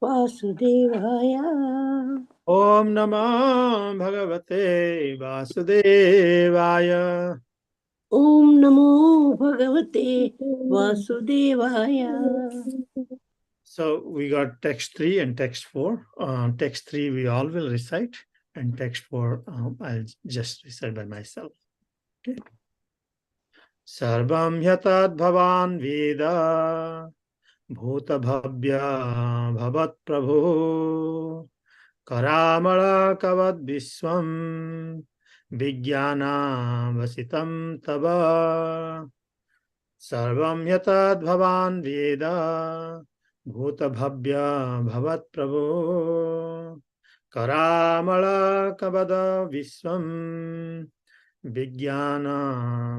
वासुदेवाय। Om Namo Bhagavate Vasudevaya. Om Namo Bhagavate Vasudevaya. So we got text 3 and text 4. Text 3 we all will recite, and text 4 I'll just recite by myself. Okay. Sarvam yatad bhavan veda bhuta bhavya bhavat prabhu karamala kavad viswam vijnana vasitam tava. Sarvam yatad bhavan veda bhuta bhavya bhavat prabhu karamala kavada viswam vijnana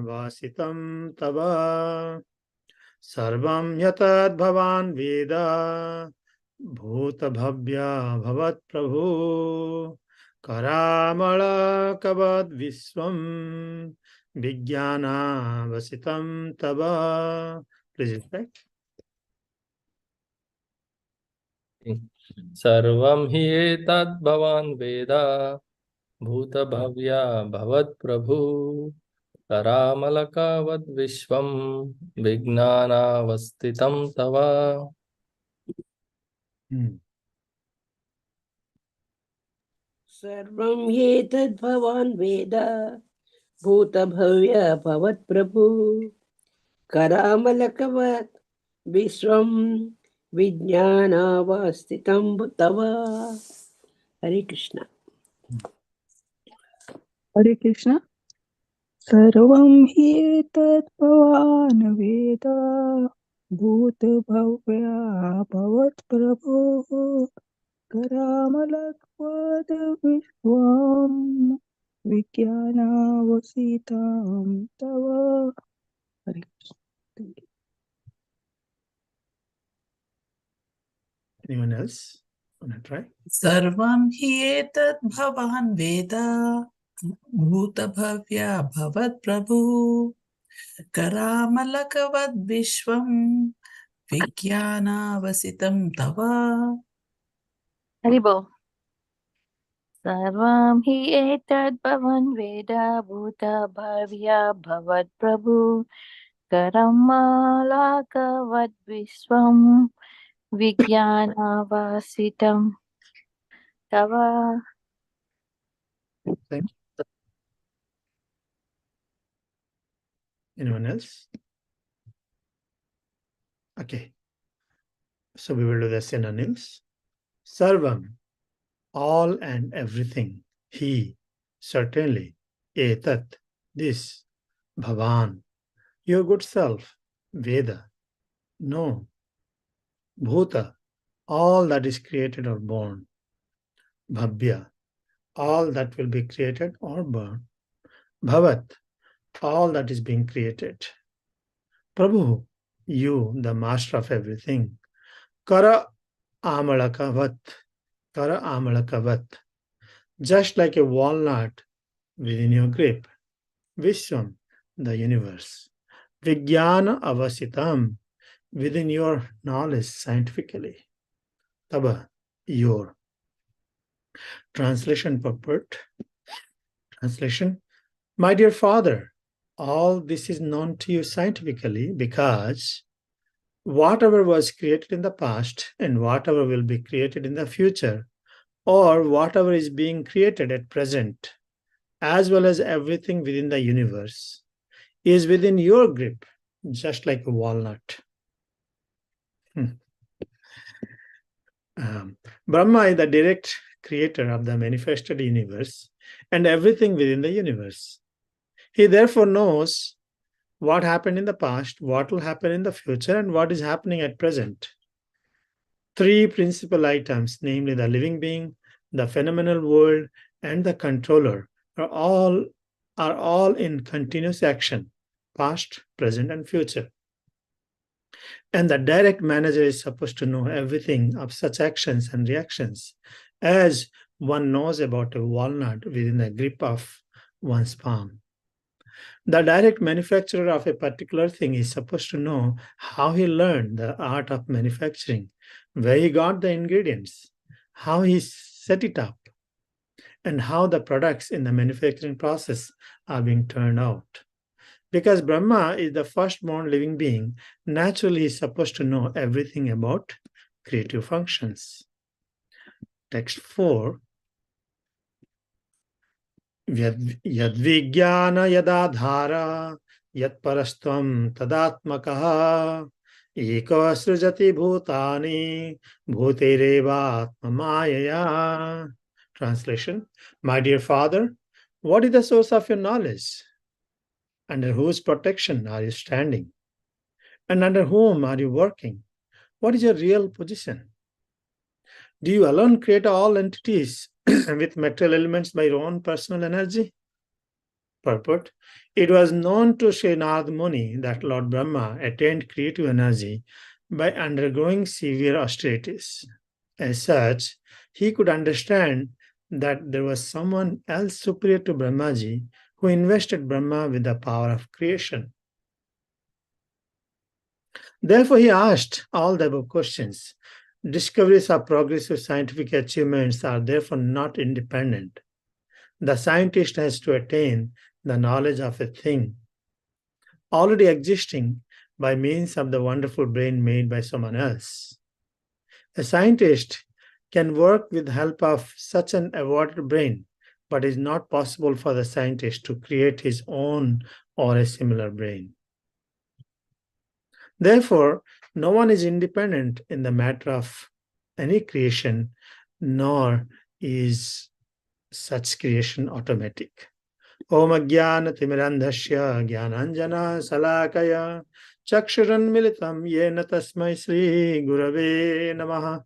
vasitam tava. Sarvam yatad bhavan veda bhuta bhavya bhavat prabhu karamala kavad viswam vijnana vasitam tava. Please reflect. सर्वं हि एतद् भवान् वेद भूतभव्या भवत्प्रभु करामलकावद्विश्वं विज्ञानावस्थितं तव. सर्वं ह्येतद् भवान् वेद भूतभव्य भवत्प्रभु करामलकवत् विश्वं विज्ञानावस्थितं तव. हरे कृष्ण. हरे कृष्ण. सर्वं हि एतत् भवान् वेद भूतभव्या भवत्प्रभुः करामलक्वद् विश्वं विज्ञानावसितं तव. हरे Krishna. Thank you. Anyone else want to try? सर्वं हि एतद् भवान् वेद भूतभव्या भवत्प्रभुः करामलकवद्विश्वं विज्ञानावसितं तव. हरि बोल. सर्वं हि एतद् भवान् वेद भूतभव्या भवत्प्रभु करमालाकवद्विश्वं विज्ञानावासितं तव. Thank you. Anyone else? Okay. So we will do the synonyms. Sarvam, all and everything. He, certainly. Etat, this. Bhavan, your good self. Veda, no. Bhuta, all that is created or born. Bhavya, all that will be created or born. Bhavat, all that is being created. Prabhu, you, the master of everything. Kara amalakavat, kara amalakavat, just like a walnut within your grip. Vishwam, the universe. Vijnana avasitam, within your knowledge scientifically. Taba, your. Translation purport. Translation. My dear father, all this is known to you scientifically because whatever was created in the past and whatever will be created in the future, or whatever is being created at present, as well as everything within the universe, is within your grip, just like a walnut. Brahma is the direct creator of the manifested universe and everything within the universe. He therefore knows what happened in the past, what will happen in the future, and what is happening at present. Three principal items, namely the living being, the phenomenal world, and the controller, are all in continuous action, past, present, and future. And the direct manager is supposed to know everything of such actions and reactions, as one knows about a walnut within the grip of one's palm. The direct manufacturer of a particular thing is supposed to know how he learned the art of manufacturing where he got the ingredients, how he set it up, and how the products in the manufacturing process are being turned out. Because Brahma is the firstborn living being, naturally he is supposed to know everything about creative functions. Text 4. Yadvigyana yadadhara yatparastvam tadatmakaha eko srujati bhutani bhutereva atmamayaya. Translation. My dear father, what is the source of your knowledge? Under whose protection are you standing? And under whom are you working? What is your real position? Do you alone create all entities with material elements by your own personal energy? Purport. It was known to Sri Narad Muni that Lord Brahma attained creative energy by undergoing severe austerities. As such, he could understand that there was someone else superior to Brahmaji who invested Brahma with the power of creation. Therefore, he asked all the above questions. Discoveries or progressive scientific achievements are therefore not independent. The scientist has to attain the knowledge of a thing already existing by means of the wonderful brain made by someone else. A scientist can work with the help of such an awarded brain, but it is not possible for the scientist to create his own or a similar brain. Therefore, no one is independent in the matter of any creation, nor is such creation automatic. Om Ajnana Timirandhasya Jnananjana Salakaya Chakshuran Militam Yena Tasmai Sri Gurave Namaha.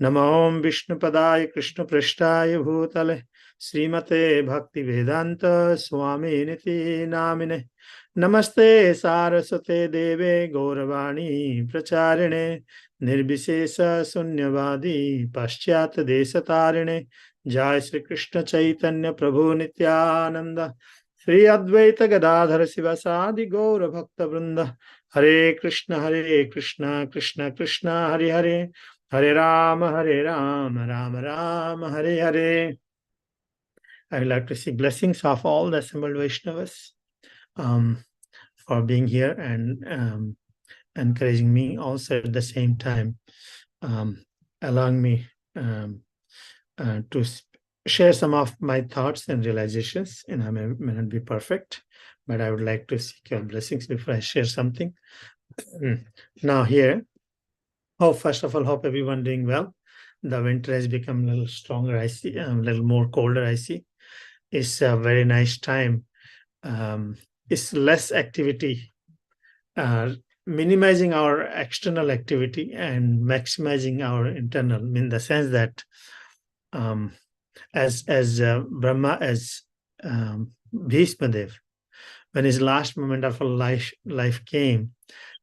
Namo Om Vishnupadaya Krishna Prishtaya Bhutale Srimate Bhakti Vedanta Swami Niti Namine. Namaste Saraswate Deve Gauravani Pracharine Nirbisesa Sunyavadi Paschat Desatarine. Jai Sri Krishna Chaitanya Prabhu Nityananda Sri Advaita Gadadhara Sivasadi Gaura Bhakta Vrinda. Hare Krishna Krishna Krishna Hare Hare, Hare Rama Rama Rama Hare Hare. I would like to seek blessings of all the assembled Vaishnavas for being here and encouraging me, also at the same time allowing me to share some of my thoughts and realizations. And I may not be perfect, but I would like to seek your blessings before I share something. Now here, first of all, hope everyone doing well. The winter has become a little stronger, I see, a little more colder, I see. It's a very nice time. It's less activity, minimizing our external activity and maximizing our internal, in the sense that as Brahma, as Bhishmadev, when his last moment of life came,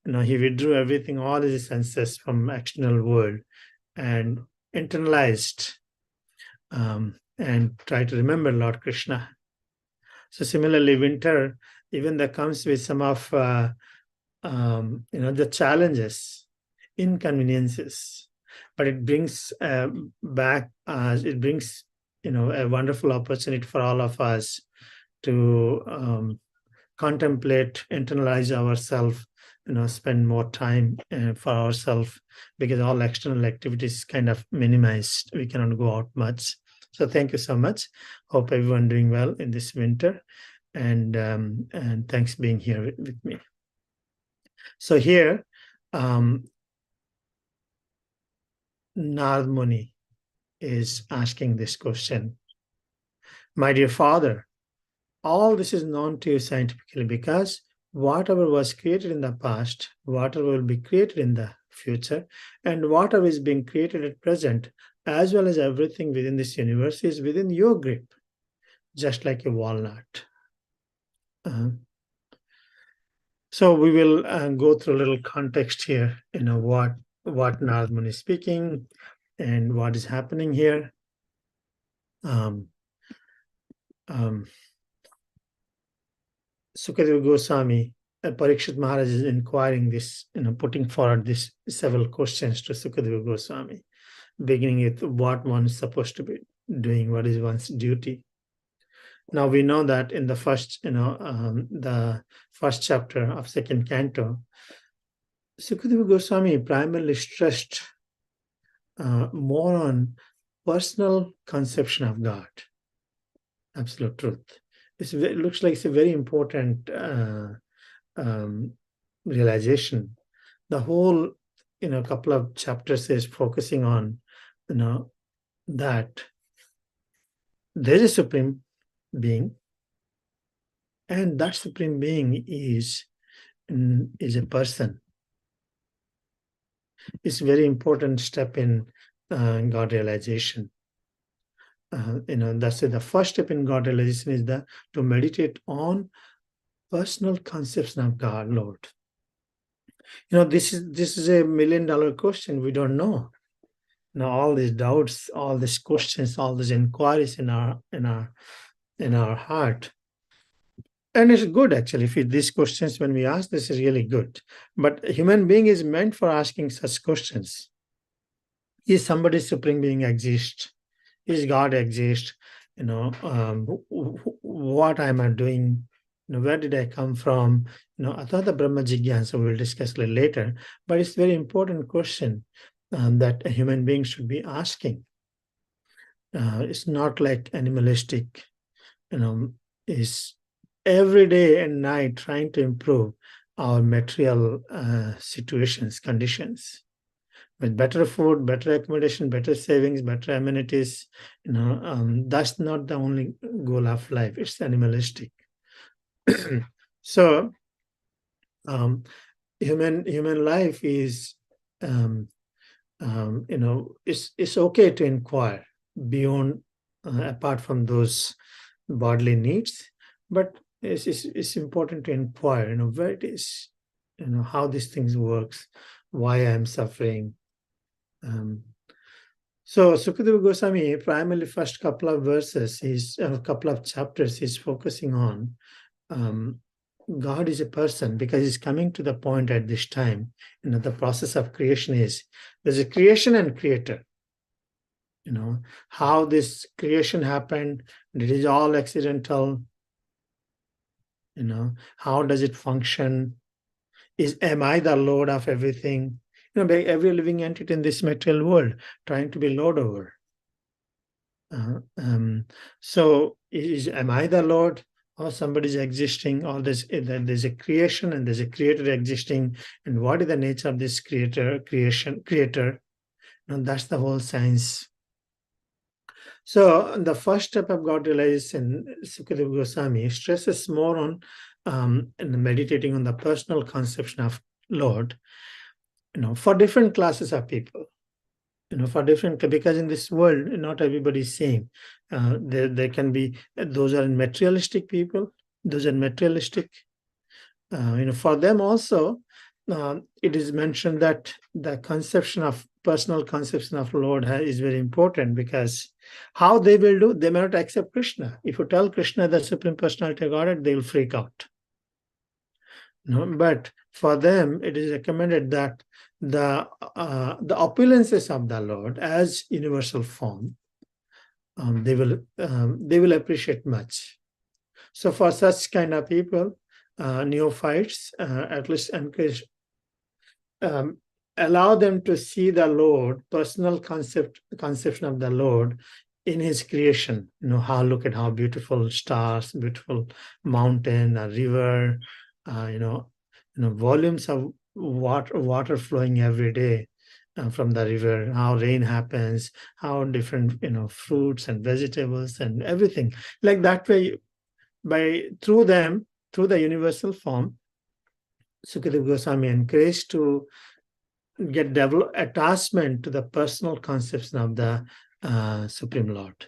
he withdrew everything, all his senses from external world, and internalized and try to remember Lord Krishna. So similarly, winter, even that comes with some of the challenges, inconveniences, but it brings back it brings a wonderful opportunity for all of us to contemplate, internalize ourselves, spend more time for ourselves, because all external activities kind of minimized. We cannot go out much. So thank you so much. Hope everyone doing well in this winter, and thanks being here with me. So here, Narad Muni is asking this question. My dear father, all this is known to you scientifically, because whatever was created in the past, whatever will be created in the future, and whatever is being created at present, as well as everything within this universe, is within your grip, just like a walnut. So we will go through a little context here, what Narad Muni is speaking and what is happening here. Sukadeva Goswami Parikshit Maharaj is inquiring this, putting forward these several questions to Sukadeva Goswami, beginning with what one is supposed to be doing, what is one's duty. Now we know that in the first, the first chapter of second canto, Sukadeva Goswami primarily stressed more on personal conception of God, absolute truth. It looks like it's a very important realization. The whole, couple of chapters is focusing on, that there is a supreme being, and that supreme being is a person. It's a very important step in God realization. That's the first step in God realization is to meditate on personal conception of God, Lord. This is a $1 million question. We don't know. All these doubts, all these questions, all these inquiries in our heart. And it's good, actually. If these questions, when we ask, this is really good. But a human being is meant for asking such questions. Is somebody supreme being exist? Is God exist? What am I doing? Where did I come from? Atata Brahma Jigyansa, we'll discuss a little later. But it's a very important question that a human being should be asking. It's not like animalistic, is every day and night trying to improve our material situations, conditions, with better food, better accommodation, better savings, better amenities. That's not the only goal of life. It's animalistic. So human life is it's okay to inquire beyond apart from those bodily needs, but it's important to inquire, where it is, how these things works, why I'm suffering. So Sukadeva Goswami, primarily first couple of verses, couple of chapters, he's focusing on God is a person, because he's coming to the point at this time, the process of creation is, there's a creation and creator. How this creation happened, it is all accidental. How does it function? Am I the Lord of everything? Every living entity in this material world trying to be Lord over. So am I the Lord, or somebody's existing, or there's a creation and there's a creator existing, and what is the nature of this creator? That's the whole science. So the first step of God realization, Sukadeva Goswami stresses more on meditating on the personal conception of Lord, for different classes of people. Because in this world, not everybody is same. There can be, those are materialistic people, those are materialistic. For them also, it is mentioned that the personal conception of Lord is very important, because how they will do, they may not accept Krishna. If you tell Krishna the Supreme Personality of Godhead, they will freak out. But for them, it is recommended that the opulences of the Lord as universal form, they will appreciate much. So for such kind of people, neophytes, at least encourage, allow them to see the Lord, personal conception of the Lord in his creation. Look at how beautiful stars, beautiful mountain, a river, volumes of water flowing every day from the river, how rain happens, how different fruits and vegetables and everything. Like that way, through the universal form, Sukadeva Goswami encouraged to develop attachment to the personal conception of the Supreme Lord.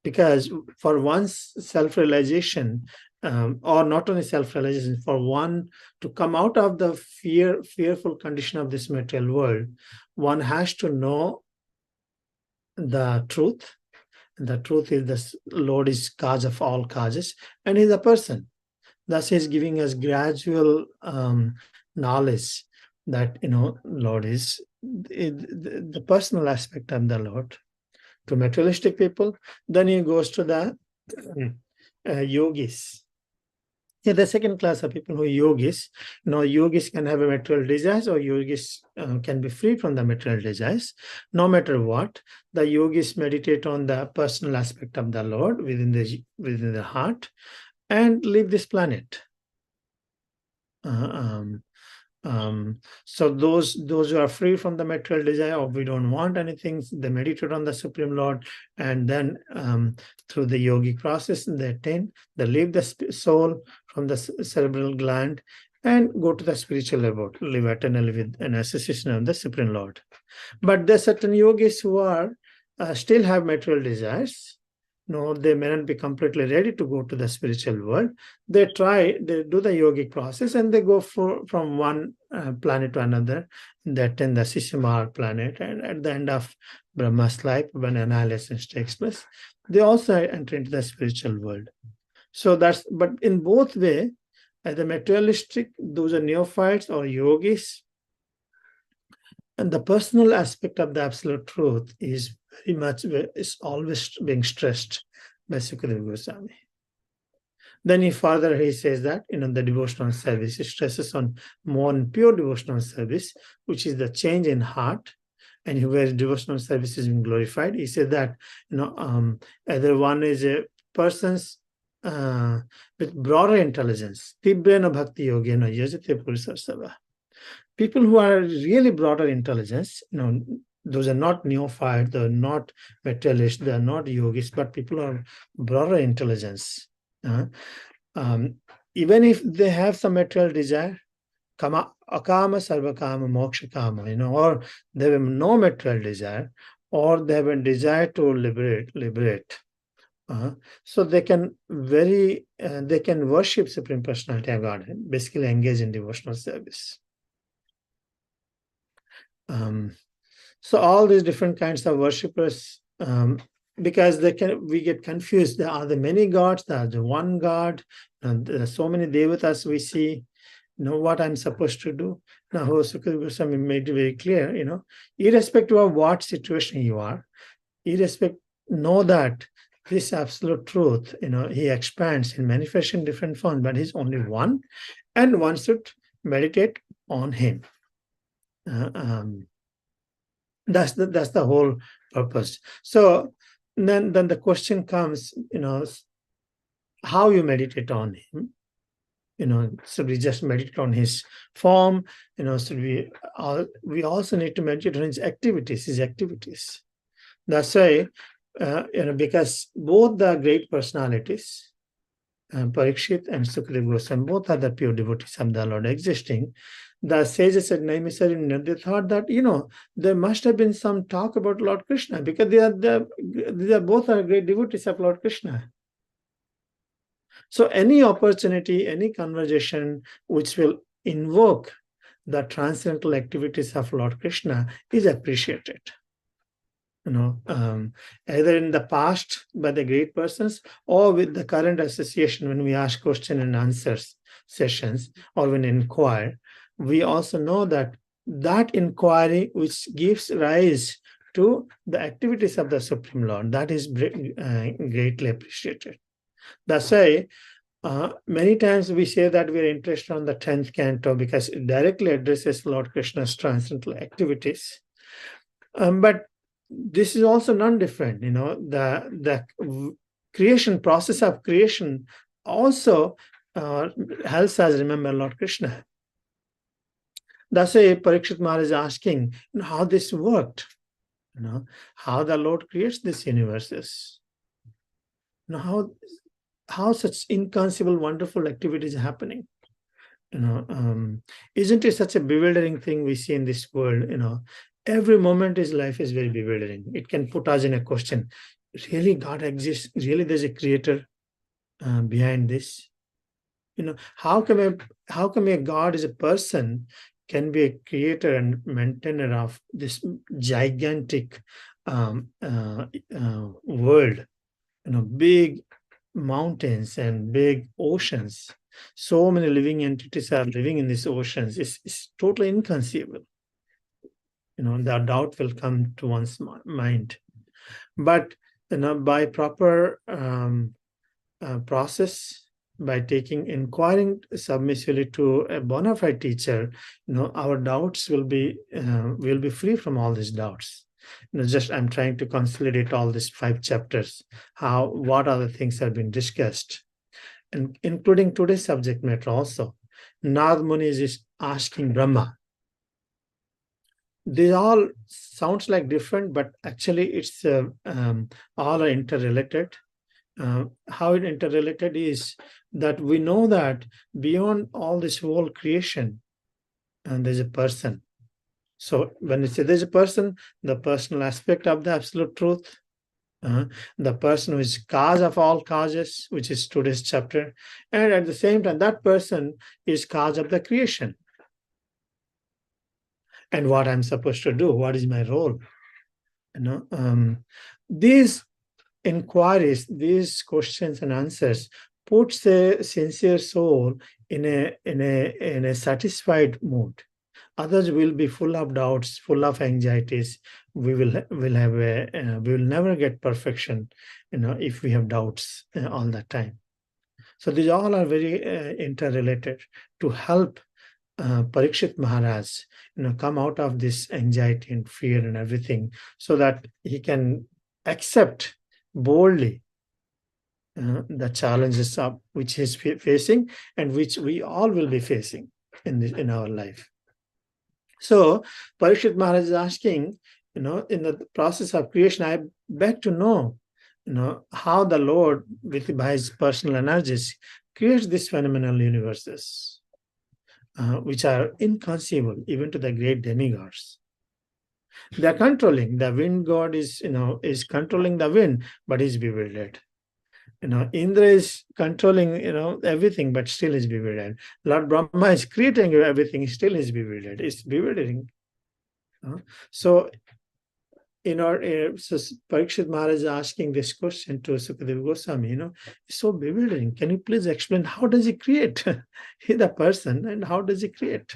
Because for one's self-realization, or not only self-realization, for one to come out of the fearful condition of this material world, one has to know the truth. And the truth is the Lord is cause of all causes, and he's a person. Thus, he's giving us gradual knowledge that, Lord is the personal aspect of the Lord. To materialistic people, then he goes to the yogis. Yeah, the second class of people who are yogis. Yogis can have a material desires, or yogis can be free from the material desires. No matter what, the yogis meditate on the personal aspect of the Lord within the heart and leave this planet. So those who are free from the material desire, or we don't want anything, they meditate on the Supreme Lord, and then through the yogic process, they leave the soul from the cerebral gland and go to the spiritual abode, live eternally with an association of the Supreme Lord. But there are certain yogis who are still have material desires. No, they may not be completely ready to go to the spiritual world. They do the yogic process, and they go from one planet to another. They attend the Sishamar planet, and at the end of Brahma's life, when annihilation takes place, they also enter into the spiritual world. So but in both way, the materialistic, those are neophytes or yogis, and the personal aspect of the absolute truth is always being stressed by Sukadeva Goswami. Then he says that the devotional service, he stresses on more pure devotional service, which is the change in heart, and where devotional service is being glorified. He said that either one is a person's with broader intelligence, Tibrena Bhakti Yogena Yajate Purusarsava. People who are really broader intelligence, those are not neophyte, they're not materialist, they're not yogis, but people are broader intelligence. Even if they have some material desire, akama sarvakama moksha kama, or they have no material desire, or they have a desire to liberate. So they can worship Supreme Personality of Godhead, basically engage in devotional service. So all these different kinds of worshippers, because we get confused. Are there many gods? There are the one God, and there are so many devatas we see. What I'm supposed to do. Now, Sukadeva Goswami made it very clear, irrespective of what situation you are, know that this absolute truth, he expands in manifestation different forms, but he's only one, and one should meditate on him. That's the whole purpose. So then the question comes, how you meditate on him. Should we just meditate on his form? Should we also need to meditate on his activities. That's why, because both the great personalities, Parikshit and Sukadeva Goswami, both are the pure devotees of the Lord existing. The sages at Naimisaranya, they thought that, there must have been some talk about Lord Krishna, because they are both are great devotees of Lord Krishna. So any opportunity, any conversation which will invoke the transcendental activities of Lord Krishna is appreciated. Either in the past by the great persons, or with the current association when we ask question and answers sessions, or when inquire, we also know that inquiry which gives rise to the activities of the Supreme Lord, that is greatly appreciated. That's why many times we say that we are interested on the 10th canto because it directly addresses Lord Krishna's transcendental activities. But this is also non-different. The creation process of creation also helps us remember Lord Krishna. That's why Parikshit Maharaj is asking how this worked, how the Lord creates these universes, how such inconceivable, wonderful activities are happening. Isn't it such a bewildering thing we see in this world? Every moment in life is very bewildering. It can put us in a question: really, God exists? Really, there's a creator behind this? How come a God is a person, can be a creator and maintainer of this gigantic world? Big mountains and big oceans, so many living entities are living in these oceans is totally inconceivable. The doubt will come to one's mind. But by proper process, by inquiring submissively to a bona fide teacher, our doubts will be free from all these doubts. Just I'm trying to consolidate all these 5 chapters. What other things have been discussed, and including today's subject matter also. Narad Muni is asking Brahma. They all sounds like different, but actually it's all are interrelated. How it interrelated is that we know that beyond all this whole creation, and there's a person. So when we say there's a person, the personal aspect of the absolute truth, the person who is cause of all causes, which is today's chapter, and at the same time, that person is cause of the creation. And what I'm supposed to do, what is my role? These inquiries, these questions and answers puts a sincere soul in a satisfied mood. Others will be full of doubts, full of anxieties. We will never get perfection, if we have doubts all the time. So these all are very interrelated to help Parikshit Maharaj, come out of this anxiety and fear and everything, so that he can accept boldly the challenges which he is facing and which we all will be facing in our life. So Parikshit Maharaj is asking, in the process of creation, I beg to know, how the Lord, by his personal energies, creates these phenomenal universes, which are inconceivable even to the great demigods. They are controlling. The wind god is controlling the wind, but is bewildered. Indra is controlling, everything, but still is bewildered. Lord Brahma is creating everything, still is bewildered. It's bewildering. So Parikshit Maharaj is asking this question to Sukadeva Goswami, it's so bewildering. Can you please explain how does he create? He the person, and how does he create?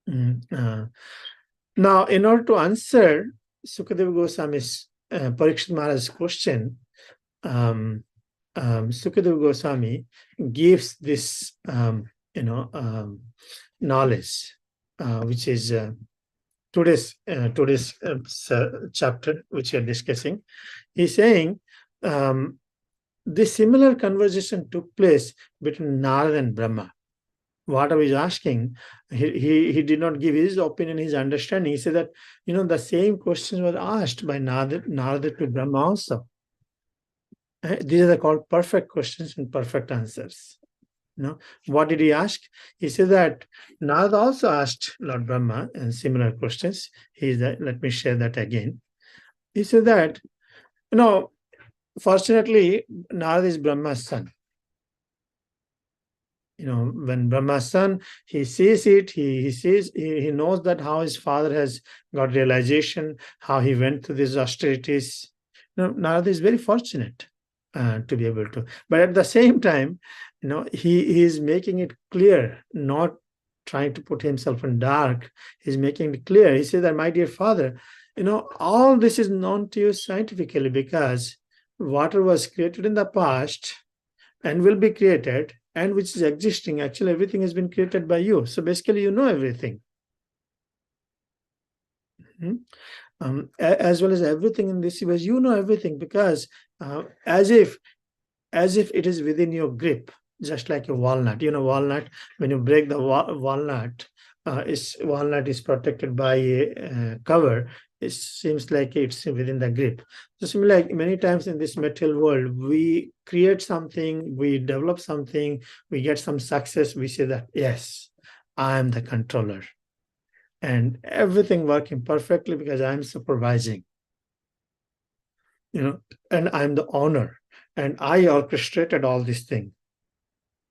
Now, in order to answer Sukadeva Goswami's Parikshit Maharaj's question, Sukadeva Goswami gives this knowledge, which is today's chapter which we are discussing. He's saying this similar conversation took place between Narada and Brahma. What I was asking, he did not give his opinion, his understanding. He said that the same questions were asked by Narada to Brahma also. These are called perfect questions and perfect answers. What did he ask? He said that Narada also asked Lord Brahma and similar questions. Let me share that again. He said that, fortunately, Narada is Brahma's son. When Brahma's son, he sees it, he knows that how his father has got realization, how he went through these austerities. Narada is very fortunate to be able to. But at the same time, he is making it clear, not trying to put himself in dark. He's making it clear. He says that, my dear father, all this is known to you scientifically, because water was created in the past and will be created, and which is existing. Actually, everything has been created by you. So basically, you know everything. As well as everything in this universe, you know everything, because as if it is within your grip, just like a walnut. Walnut, when you break the walnut is protected by a cover. It seems like it's within the grip. So similarly, like many times in this material world, we create something, we develop something, we get some success, we say that, yes, I am the controller. And everything working perfectly because I'm supervising. And I'm the owner. And I orchestrated all this thing.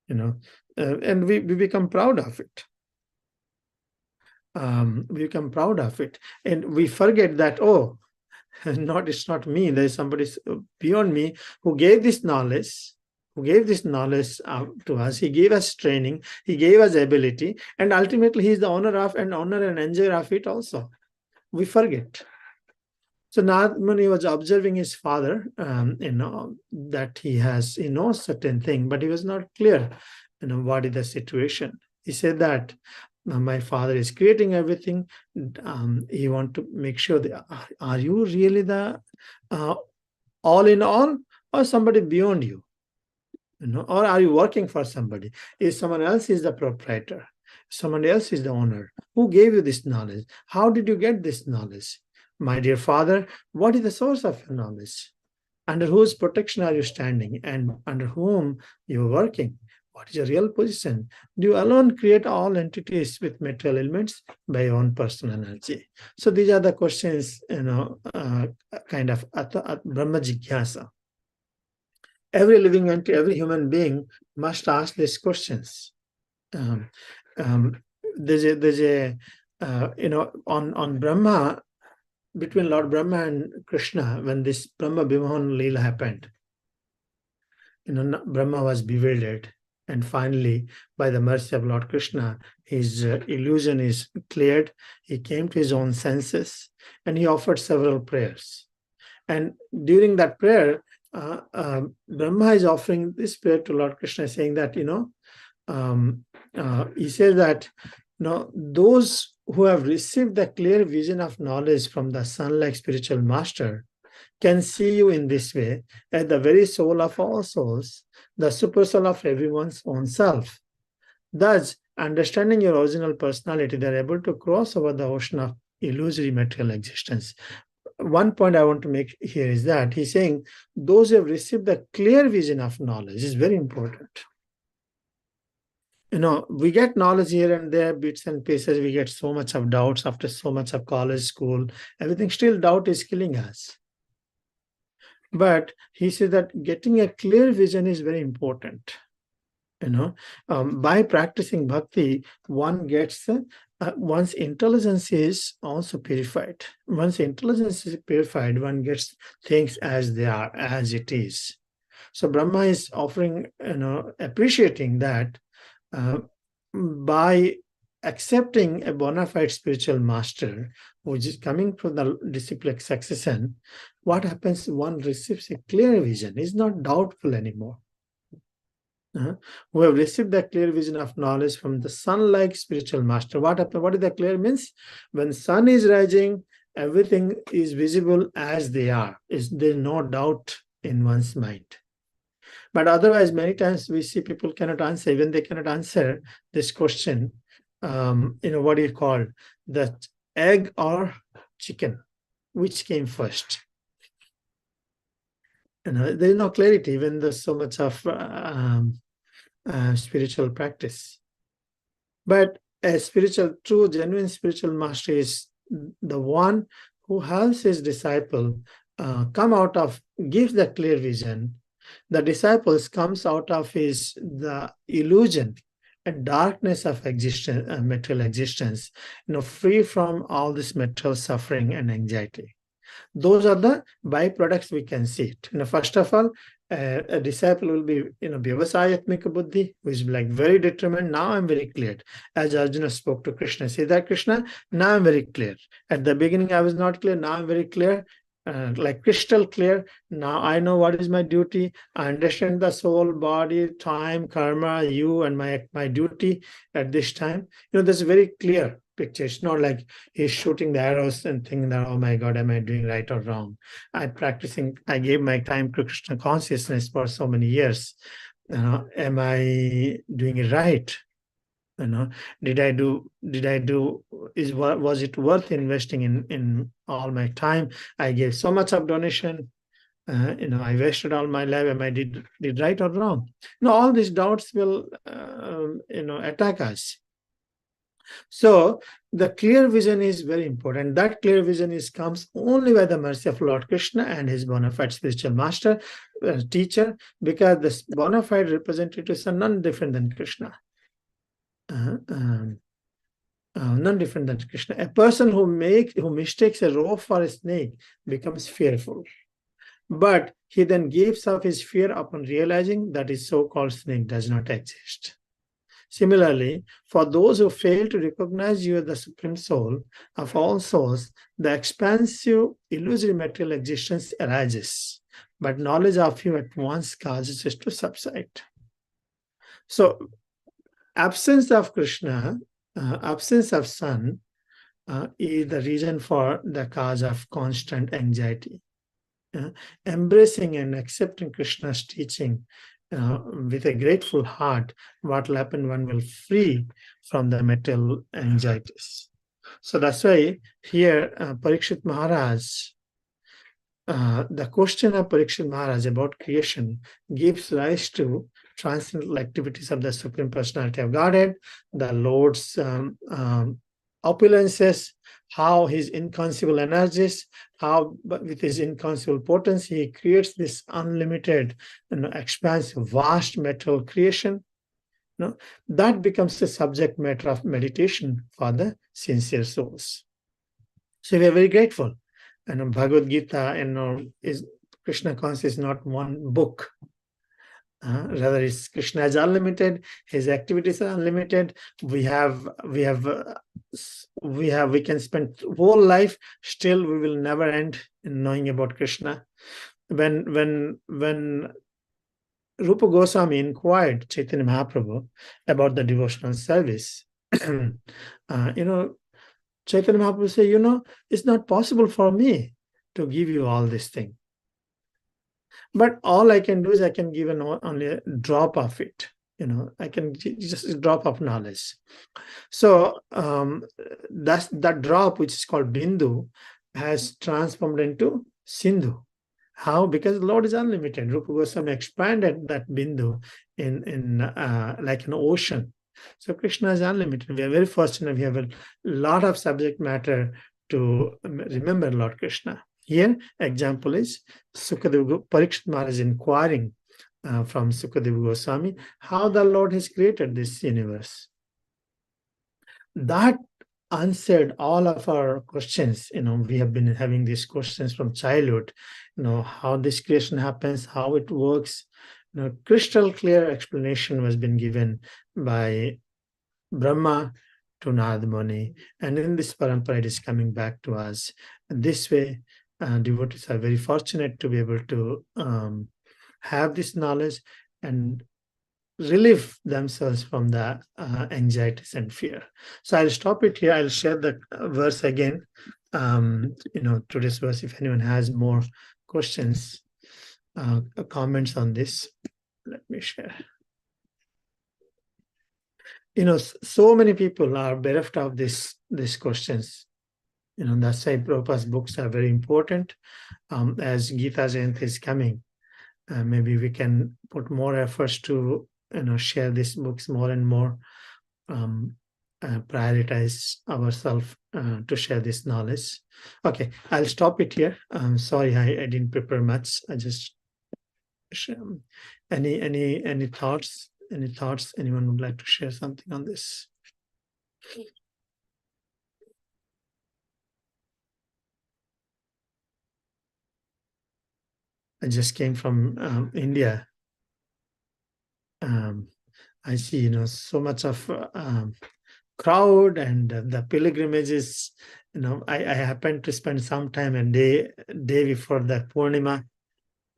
And we become proud of it. We become proud of it, and we forget that, it's not me. There is somebody beyond me who gave this knowledge, who gave this knowledge to us. He gave us training, he gave us ability, and ultimately he is the owner and enjoyer of it also. We forget. So Narad Muni was observing his father, that he knows certain thing, but he was not clear, what is the situation. He said that my father is creating everything. He want to make sure that are you really the all in all, or somebody beyond you? Or are you working for somebody? Is someone else is the proprietor? Someone else is the owner? Who gave you this knowledge? How did you get this knowledge? My dear father, what is the source of your knowledge? Under whose protection are you standing, and under whom you are working? What is your real position? Do you alone create all entities with material elements by your own personal energy? So these are the questions, kind of Brahma Jigyasa. Every living entity, every human being must ask these questions. There's a on Brahma, between Lord Brahma and Krishna, when this Brahma Bimohan Leela happened, Brahma was bewildered, and finally, by the mercy of Lord Krishna, his illusion is cleared. He came to his own senses, and he offered several prayers. And during that prayer, Brahma is offering this prayer to Lord Krishna, saying that, he says that, those who have received the clear vision of knowledge from the sun-like spiritual master can see you in this way as the very soul of all souls, the super soul of everyone's own self. Thus, understanding your original personality, they are able to cross over the ocean of illusory material existence. One point I want to make here is that he's saying those who have received the clear vision of knowledge is very important. We get knowledge here and there, bits and pieces. We get so much of doubts after so much of college, school, everything. Still, doubt is killing us. But he says that getting a clear vision is very important. By practicing bhakti, one gets one's intelligence is also purified. Once intelligence is purified, one gets things as they are, as it is. So Brahma is offering, appreciating that by accepting a bona fide spiritual master which is coming from the disciplic succession, what happens? One receives a clear vision, is not doubtful anymore. Who have received the clear vision of knowledge from the sun-like spiritual master. What happens? What is the clear means? When sun is rising, everything is visible as they are. There's no doubt in one's mind. But otherwise, many times we see people cannot answer. Even they cannot answer this question. What do you call the egg or chicken? Which came first? There is no clarity. Even there's so much of spiritual practice. But a true, genuine spiritual master is the one who helps his disciple gives the clear vision. The disciples comes out of the illusion and darkness of existence, material existence, free from all this material suffering and anxiety. Those are the byproducts we can see it. First of all, a disciple will be, Vyavasayatmika buddhi, which is like very determined. Now I'm very clear. As Arjuna spoke to Krishna, say that Krishna, now I'm very clear. At the beginning, I was not clear. Now I'm very clear. Like crystal clear. Now I know what is my duty. I understand the soul, body, time, karma, you, and my duty at this time. That's a very clear picture. It's not like he's shooting the arrows and thinking that, oh my God, am I doing right or wrong? I gave my time to Krishna consciousness for so many years. Am I doing it right? Was it worth investing in all my time? I gave so much of donation. I wasted all my life. Am I did right or wrong? All these doubts will, attack us. So the clear vision is very important. That clear vision comes only by the mercy of Lord Krishna and his bona fide spiritual master, teacher, because the bona fide representatives are none different than Krishna. None different than Krishna. A person who mistakes a rope for a snake becomes fearful. but he then gives up his fear upon realizing that his so-called snake does not exist. Similarly, for those who fail to recognize you as the Supreme Soul of all souls, the expansive, illusory material existence arises, but knowledge of you at once causes it to subside. So, absence of Krishna, absence of Sun, is the reason for the cause of constant anxiety. Embracing and accepting Krishna's teaching with a grateful heart, what will happen? One will free from the material anxieties. So that's why here Parikshit Maharaj, the question of Parikshit Maharaj about creation gives rise to transcendental activities of the Supreme Personality of Godhead, the Lord's opulences, how his inconceivable energies, how with his inconceivable potency, he creates this unlimited, expansive, vast material creation. That becomes the subject matter of meditation for the sincere souls. So we are very grateful. And Bhagavad Gita, is Krishna consciousness is not one book. Rather, Krishna is unlimited. His activities are unlimited. We can spend whole life. Still, we will never end in knowing about Krishna. When Rupa Goswami inquired Chaitanya Mahaprabhu about the devotional service, Chaitanya Mahaprabhu said, it's not possible for me to give you all this thing. But all I can do is I can give only a drop of it. I can just a drop of knowledge. So that drop, which is called Bindu, has transformed into Sindhu. How? Because the Lord is unlimited. Rupa Goswami expanded that Bindu in like an ocean. So Krishna is unlimited. We are very fortunate. We have a lot of subject matter to remember Lord Krishna. Here, example is Sukadeva Parikshit Maharaj inquiring from Sukadeva Goswami how the Lord has created this universe. That answered all of our questions. We have been having these questions from childhood. How this creation happens, how it works. Crystal clear explanation was been given by Brahma to Narad Muni, and in this parampara it is coming back to us. This way, devotees are very fortunate to be able to have this knowledge and relieve themselves from the anxieties and fear. So I'll stop it here. I'll share the verse again. Today's verse, if anyone has more questions, comments on this, let me share. So many people are bereft of these questions. That's why Prabhupada's books are very important. As Gita Jayanti is coming, maybe we can put more efforts to share these books more and more, prioritize ourselves to share this knowledge. Okay, I'll stop it here. I'm sorry, I didn't prepare much. I just any thoughts? Any thoughts? Anyone would like to share something on this? I just came from India. I see, so much of crowd and the pilgrimages. I happened to spend some time a day before the Purnima.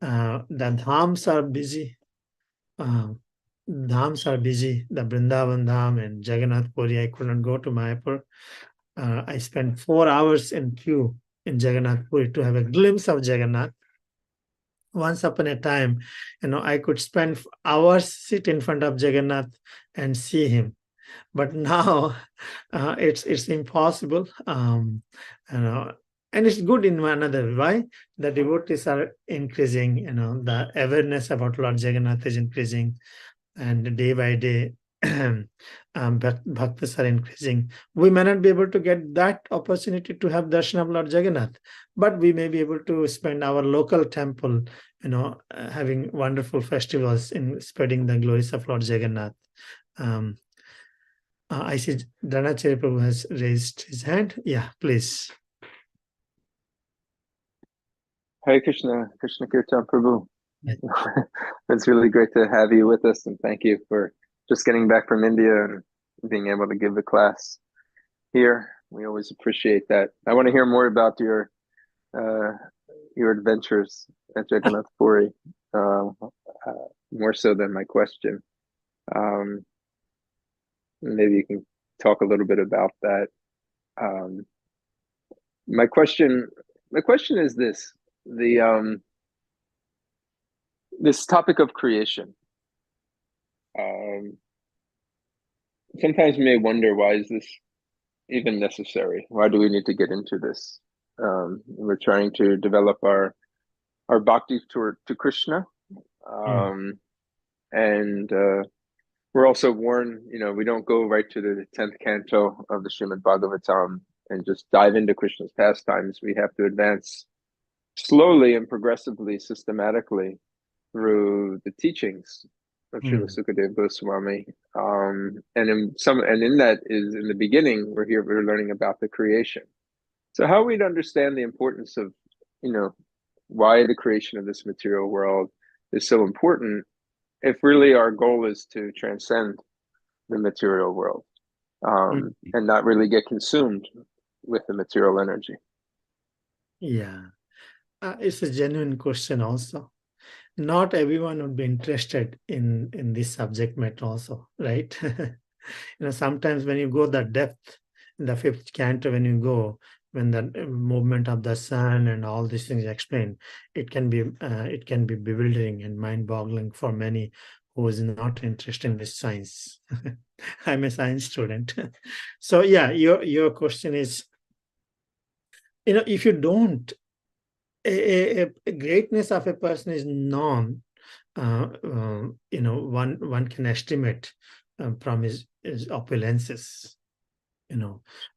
The dhams are busy. The Vrindavan Dham and Jagannath Puri. I couldn't go to Mayapur. I spent 4 hours in queue in Jagannath Puri to have a glimpse of Jagannath. Once upon a time, I could spend hours, sit in front of Jagannath and see him. But now it's impossible. And it's good in another way. The devotees are increasing, the awareness about Lord Jagannath is increasing, and day by day, bhaktas are increasing. We may not be able to get that opportunity to have darshan of Lord Jagannath, but we may be able to spend our local temple, having wonderful festivals in spreading the glories of Lord Jagannath. I see Dhanacharya Prabhu has raised his hand. Yeah, please. Hare Krishna, Krishna Kirtan Prabhu. Yes. It's really great to have you with us, and thank you for just getting back from India and being able to give the class here. We always appreciate that. I want to hear more about your adventures at Jagannath Puri, more so than my question. Maybe you can talk a little bit about that. My question is this: this topic of creation. Sometimes you may wonder, why is this even necessary? Why do we need to get into this? We're trying to develop our bhakti to Krishna, and we're also warned, we don't go right to the 10th canto of the Srimad Bhagavatam and just dive into Krishna's pastimes. We have to advance slowly and progressively, systematically through the teachings of Srila Sukadeva Goswami. And in that is, in the beginning, we're learning about the creation. So how we'd understand the importance of, why the creation of this material world is so important, if really our goal is to transcend the material world, and not really get consumed with the material energy. Yeah, it's a genuine question also. Not everyone would be interested in this subject matter also, right? Sometimes when you go that depth in the 5th canto, when the movement of the sun and all these things explained, it can be bewildering and mind-boggling for many who is not interested in this science. I'm a science student. So yeah, your question is, if you don't, a greatness of a person is known, one can estimate from his opulences.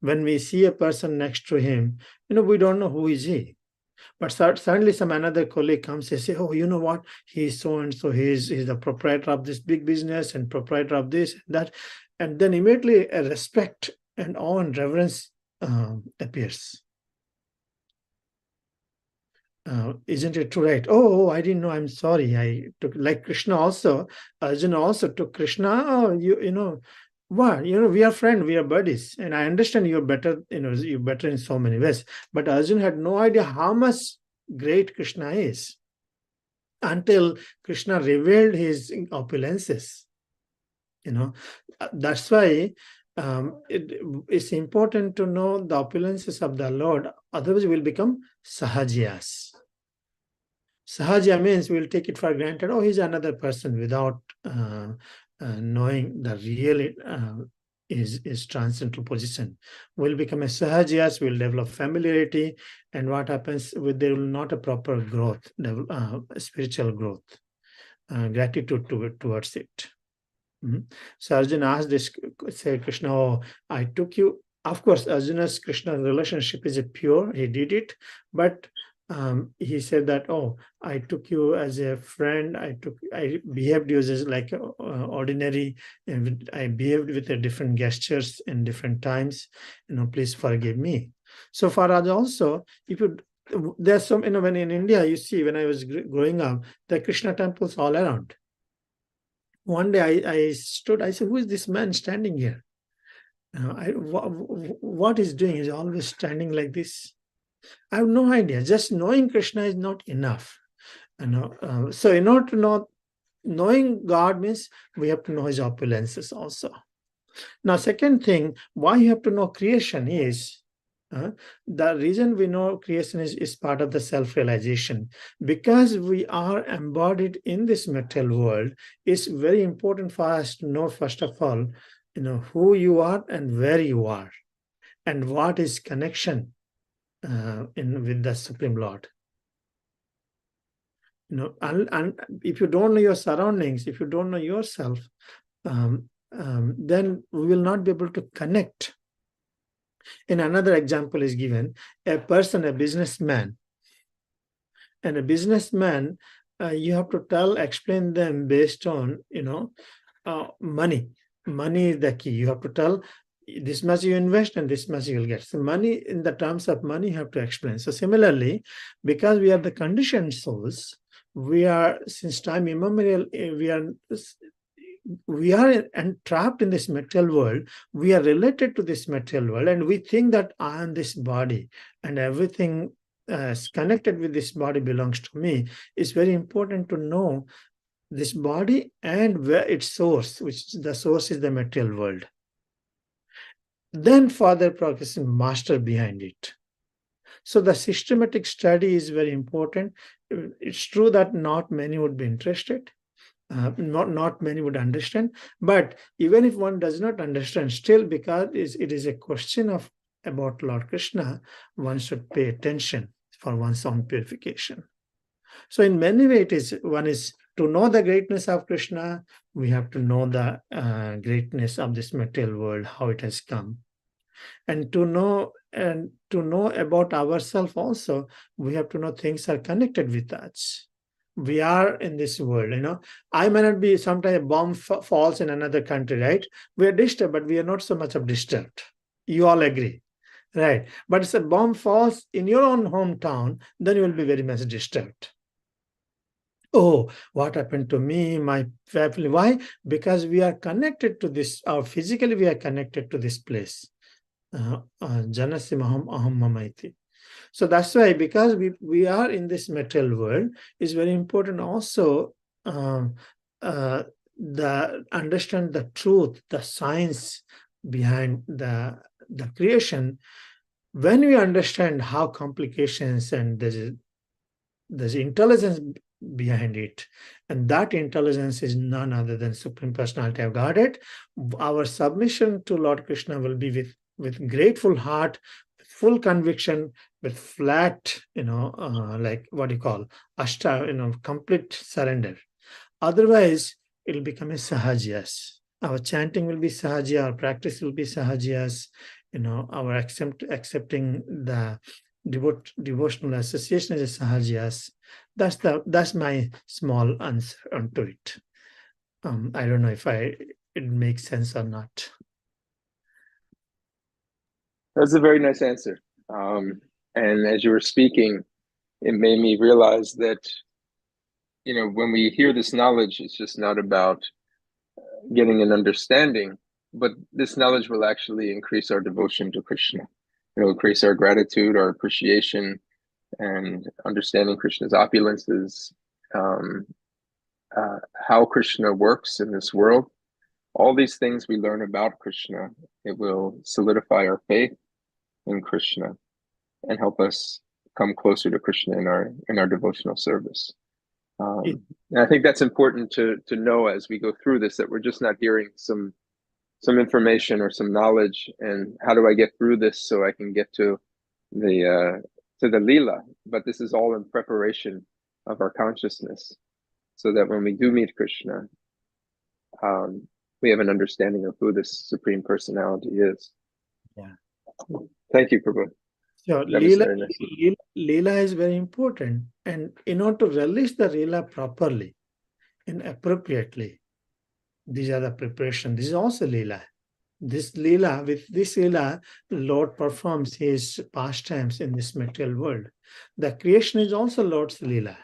When we see a person next to him, we don't know who is he. But suddenly some another colleague comes and say, oh, you know what? He's so and so. He's the proprietor of this big business and proprietor of this and that. And then immediately a respect and awe and reverence appears. Isn't it true, right? Oh, I didn't know. I'm sorry. I took, like Krishna also. Arjuna also took Krishna. Oh, what? We are friends. We are buddies. And I understand you're better. You're better in so many ways. But Arjuna had no idea how much great Krishna is until Krishna revealed his opulences. That's why it's important to know the opulences of the Lord. Otherwise, we'll become sahajiyas. Sahaja means we'll take it for granted. Oh, he's another person, without knowing the real is transcendental position. We'll become a sahajiyas. We'll develop familiarity, and what happens with there will not a proper growth, spiritual growth, gratitude towards it. So Arjuna asked this, say Krishna, oh, I took you. Of course, Arjuna's Krishna relationship is pure. He did it, but he said that, oh, I took you as a friend. I behaved you as like ordinary. And I behaved with different gestures in different times. Please forgive me. So for us also, there's some, when in India, you see, when I was growing up, the Krishna temples all around. One day I stood, I said, who is this man standing here? What he's doing? He's always standing like this. I have no idea. Just knowing Krishna is not enough. So in order to know, knowing God means we have to know his opulences also. Now, second thing, why you have to know creation is, the reason we know creation is part of the self-realization. Because we are embodied in this material world, it's very important for us to know, first of all, who you are and where you are, and what is connection with the Supreme Lord. And if you don't know your surroundings, if you don't know yourself, then we will not be able to connect. And another example is given, a businessman. And a businessman, you have to explain them based on, money. Money is the key. You have to tell this much you invest and this much you will get. So money, in the terms of money, you have to explain. So similarly, because we are the conditioned souls, we are, since time immemorial, we are entrapped in this material world. We are related to this material world, and we think that I am this body and everything connected with this body belongs to me. It's very important to know this body and where its source, which the source is the material world. Then further progress in master behind it. So the systematic study is very important. It's true that not many would be interested, not many would understand, but even if one does not understand, still, because it is a question of about Lord Krishna, one should pay attention for one's own purification. So in many ways, one is to know the greatness of Krishna, we have to know the greatness of this material world, how it has come. And to know about ourselves also, we have to know things are connected with us. We are in this world, I may not be, sometimes a bomb falls in another country, right? We are disturbed, but we are not so much of disturbed. You all agree, right? But if a bomb falls in your own hometown, then you will be very much disturbed. Oh, what happened to me, my family? Why? Because we are connected to this, or physically we are connected to this place. Janasimaham aham mamaiti. So that's why, because we are in this material world, it's very important also the understand the truth, the science behind the creation. When we understand how complications and there's intelligence behind it, and that intelligence is none other than Supreme Personality of Godhead, our submission to Lord Krishna will be with grateful heart, full conviction, with flat, like what you call ashta, complete surrender. Otherwise, it'll become a sahajyas. Our chanting will be sahajya, our practice will be sahajyas, our accepting the devotional association is sahajyas. That's my small answer onto it. I don't know if it makes sense or not. That's a very nice answer. And as you were speaking, it made me realize that, when we hear this knowledge, it's just not about getting an understanding, but this knowledge will actually increase our devotion to Krishna. It will increase our gratitude, our appreciation, and understanding Krishna's opulences, how Krishna works in this world. All these things we learn about Krishna, it will solidify our faith in Krishna and help us come closer to Krishna in our devotional service. And I think that's important to know as we go through this, that we're just not hearing some information or some knowledge, and how do I get through this so I can get to the Leela. But this is all in preparation of our consciousness, so that when we do meet Krishna, we have an understanding of who this Supreme Personality is. Yeah. Thank you, Prabhu. So Leela is very important, and in order to release the Leela properly and appropriately, these are the preparation. This is also Leela. With this Leela, Lord performs his pastimes in this material world. The creation is also Lord's Leela.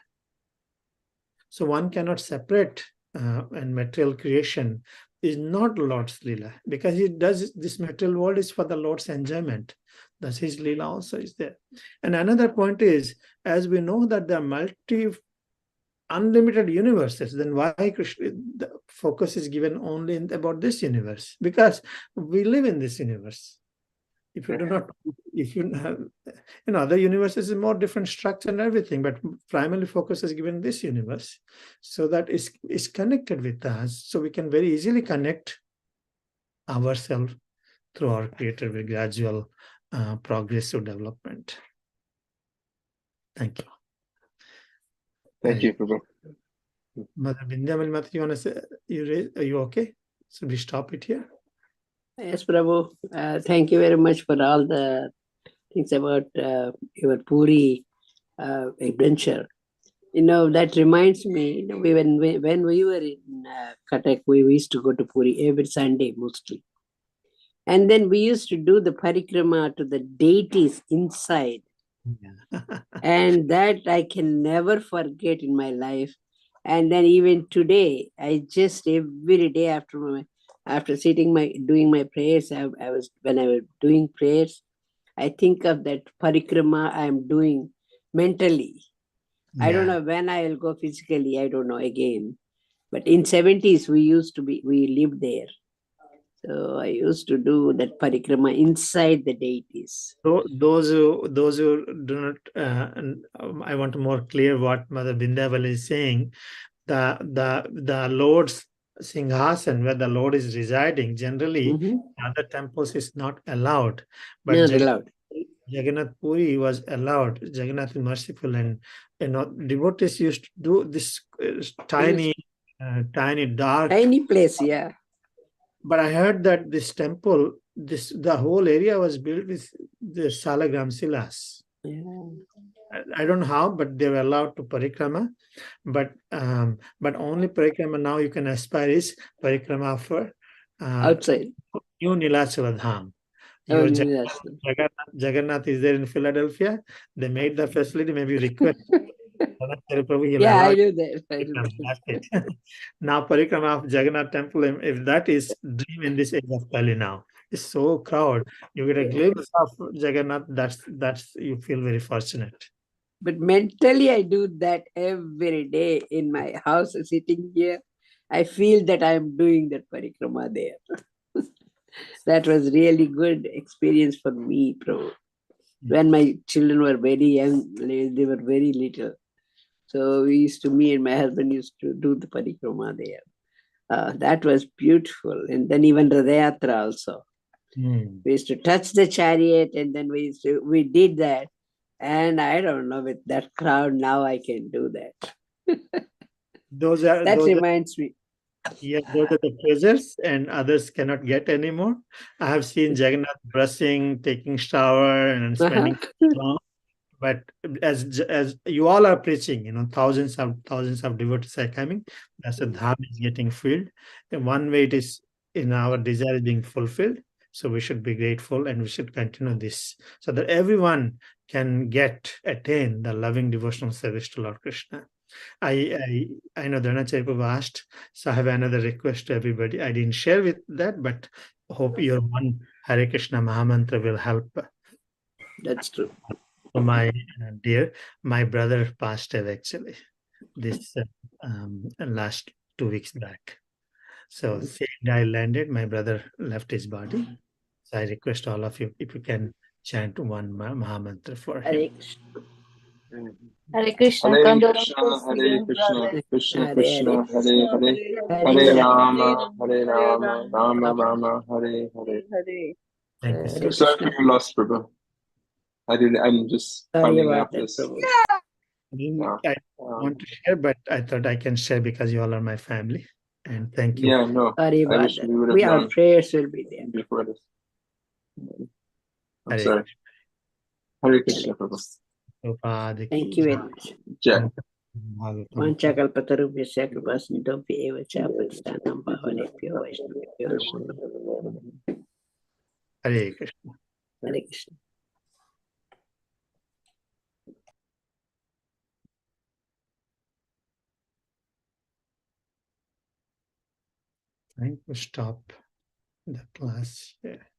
So one cannot separate, and material creation is not Lord's Leela, because he does this material world is for the Lord's enjoyment. Thus his Leela also is there. And another point is, as we know that there are unlimited universes, then why Krishna, the focus is given only about this universe? Because we live in this universe. If you have, other universes is more different structure and everything, but primarily focus is given this universe, so that is connected with us, so we can very easily connect ourselves through our Creator with gradual progressive development. Thank you. Thank you, Prabhu. Mother Vindhyamali, you want to say, are you okay? So we stop it here? Yes, Prabhu. Thank you very much for all the things about your Puri adventure. That reminds me, when we were in Cuttack, we used to go to Puri every Sunday mostly. And then we used to do the parikrama to the deities inside. And that I can never forget in my life. And then even today, I just every day after doing my prayers, when I was doing prayers, I think of that parikrama I am doing mentally. I don't know when I will go physically, I don't know again. But in 70s, we lived there. So I used to do that parikrama inside the deities. So those who do not, I want to more clear what Mother Bindaval is saying. The Lord's Singhasan, where the Lord is residing, generally other temples is not allowed. But Not allowed. Jagannath Puri was allowed. Jagannath is merciful, and devotees used to do this tiny dark. Tiny place, yeah. But I heard that this temple, the whole area was built with the Salagram Silas. Yeah. I don't know how, but they were allowed to parikrama. But only parikrama now you can aspire is parikrama for Outside. New Nilachala Dham. Oh, Your yes. Jagannath is there in Philadelphia. They made the facility. Maybe request. Yeah, I do that. That's it. Now parikrama of Jagannath temple, if that is dream in this age of Kali now, it's so crowd. You get a glimpse of Jagannath. That's you feel very fortunate. But mentally, I do that every day in my house, sitting here. I feel that I am doing that parikrama there. That was really good experience for me, Prabhu. When my children were very young, they were very little. So me and my husband used to do the parikrama there. That was beautiful. And then even Radhayatra also. We used to touch the chariot, and then we did that. And I don't know, with that crowd, now I can do that. That reminds me. Yeah, those are the treasures, and others cannot get anymore. I have seen Jagannath brushing, taking shower, and spending long. But as you all are preaching, thousands of devotees are coming. That's the dham is getting filled. And one way it is in our desire is being fulfilled. So we should be grateful, and we should continue this so that everyone can attain the loving devotional service to Lord Krishna. I know Dhanacharya Prabhu asked, so I have another request to everybody. I didn't share with that, but hope your one Hare Krishna Mahamantra will help. That's true. My my brother passed away actually this last 2 weeks back. So same day I landed, my brother left his body. So I request all of you, if you can chant one Mahamantra for him. Hare Krishna. Hare Krishna, Hare condolences Krishna, to Hare your Krishna, brother. Krishna Hare Krishna, Hare. Hare Hare, Hare Hare Hare. Rama, Hare Rama, Rama Rama, Hare Hare. Thank you so Hare much. Sorry for Krishna. your loss, Prabhu. I'm just Sorry finding about out that, this. Prabhu. I want to share, but I thought I can share because you all are my family. And thank you. Yeah, no. Sorry I about wish that. we would have Our known prayers will be there. before this. I'm Hare sorry. Hare Krishna, Prabhu. Prabhupada Thank ki you very much. Jai. Vanchakalpatarubhyasya kripasindhobhya eva cha patitanam pavanebhyo vaishnavebhyo namo namaha. Hare Krishna. Hare Krishna. Trying to stop the class here.